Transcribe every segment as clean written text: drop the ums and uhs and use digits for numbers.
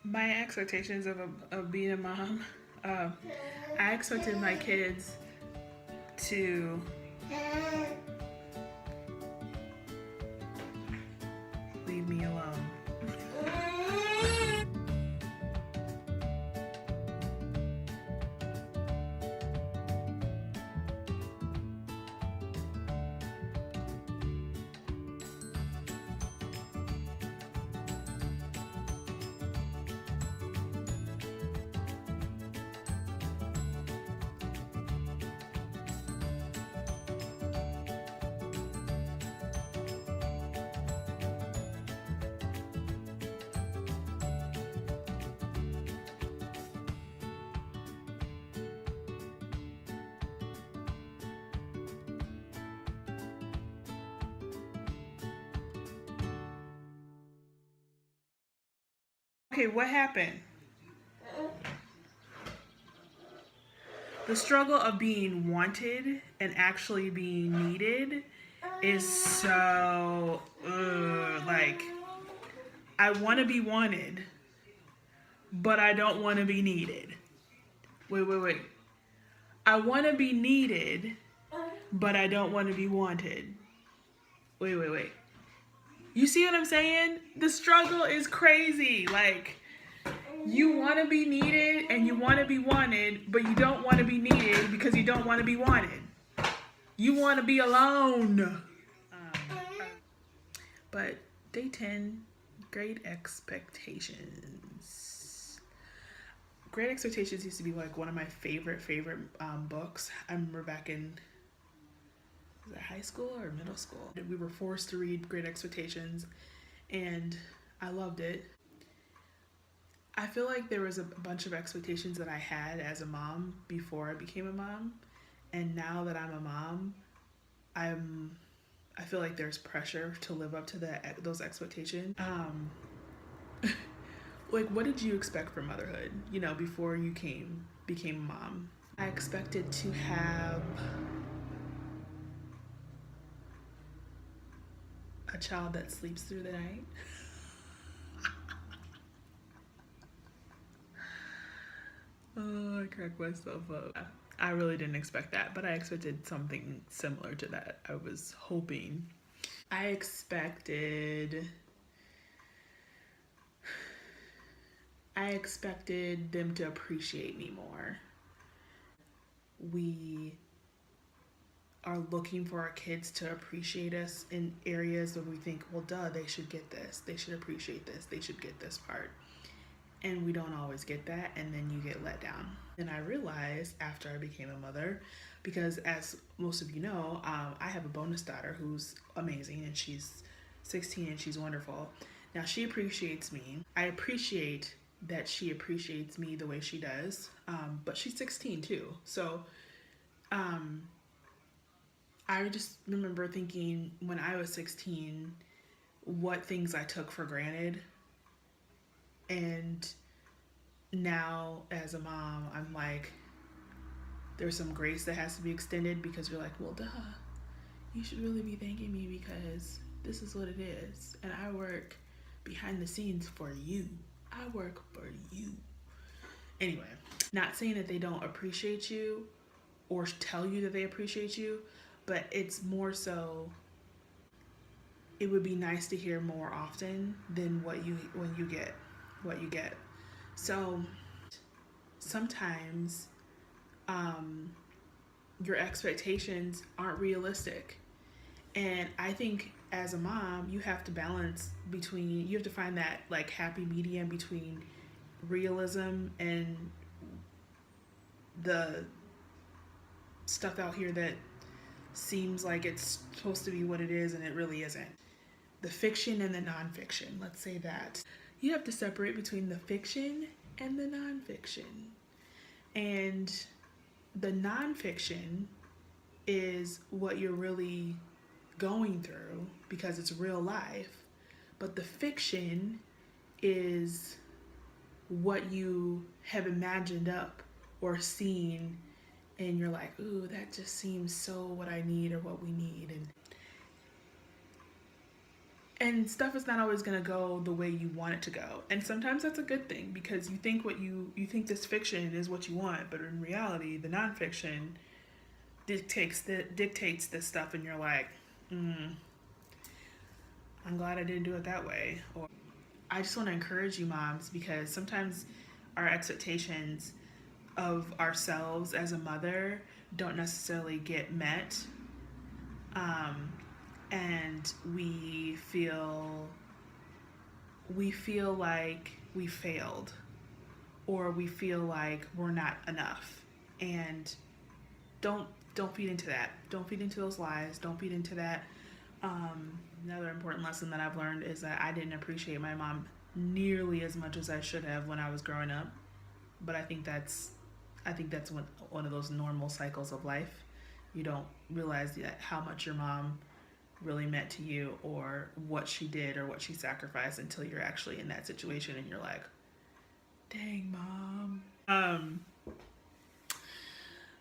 My expectations of being a mom, uh, I expected my kids to leave me alone. Okay, what happened? The struggle of being wanted and actually being needed is so like I want to be wanted, but I don't want to be needed. Wait. I want to be needed, but I don't want to be wanted. Wait. You see what I'm saying? The struggle is crazy. Like, you want to be needed and you want to be wanted, but you don't want to be needed because you don't want to be wanted. You want to be alone. But day 10, Great Expectations. Great Expectations used to be like one of my favorite books. I remember back in, was it high school or middle school? We were forced to read Great Expectations, and I loved it. I feel like there was a bunch of expectations that I had as a mom before I became a mom, and now that I'm a mom, I'm I feel like there's pressure to live up to those expectations. Like, what did you expect from motherhood? You know, before you became a mom. I expected to have a child that sleeps through the night. Oh, I cracked myself up. I really didn't expect that, but I expected something similar to that. I was hoping. I expected I expected them to appreciate me more. We are looking for our kids to appreciate us in areas where we think, well, duh, they should get this. They should appreciate this. They should get this part. And we don't always get that, and then you get let down. And I realized after I became a mother, because as most of you know, I have a bonus daughter who's amazing, and she's 16 and she's wonderful. Now she appreciates me. I appreciate that she appreciates me the way she does, but she's 16 too. So um, I just remember thinking when I was 16, what things I took for granted. And now as a mom, I'm like, there's some grace that has to be extended because you're like, well, duh, you should really be thanking me because this is what it is. And I work behind the scenes for you. I work for you. Anyway, not saying that they don't appreciate you or tell you that they appreciate you, but it's more so it would be nice to hear more often than when you get what you get. So sometimes um, your expectations aren't realistic. And I think as a mom, you have to balance between, you have to find that like happy medium between realism and the stuff out here that seems like it's supposed to be what it is and it really isn't. The fiction and the nonfiction, let's say that. You have to separate between the fiction and the nonfiction. And the nonfiction is what you're really going through because it's real life. But the fiction is what you have imagined up or seen, and you're like, ooh, that just seems so what I need or what we need. And stuff is not always going to go the way you want it to go. And sometimes that's a good thing, because you think what you think this fiction is what you want, but in reality, the nonfiction dictates this stuff, and you're like, I'm glad I didn't do it that way. Or I just want to encourage you, moms, because sometimes our expectations of ourselves as a mother don't necessarily get met, and we feel like we failed, or we feel like we're not enough. And don't feed into that. Don't feed into those lies. Don't feed into that. Another important lesson that I've learned is that I didn't appreciate my mom nearly as much as I should have when I was growing up. But I think that's one of those normal cycles of life. You don't realize that how much your mom really meant to you, or what she did, or what she sacrificed, until you're actually in that situation and you're like, dang, mom.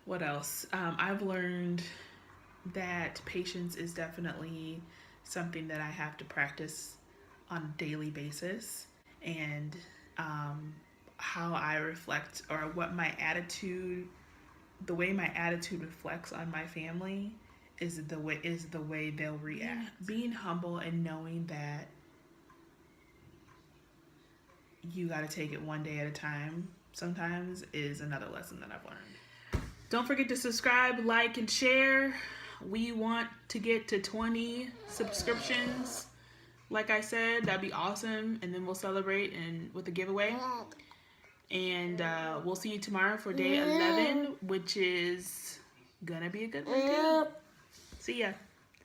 What else? I've learned that patience is definitely something that I have to practice on a daily basis. And how I reflect, or what my attitude, the way my attitude reflects on my family is the way they'll react. Being humble and knowing that you got to take it one day at a time sometimes is another lesson that I've learned. Don't forget to subscribe, like, and share. We want to get to 20 subscriptions. Like I said, that'd be awesome. And then we'll celebrate with a giveaway. And we'll see you tomorrow for day 11, which is gonna be a good one too. See ya.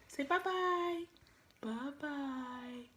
Say bye-bye. Bye-bye.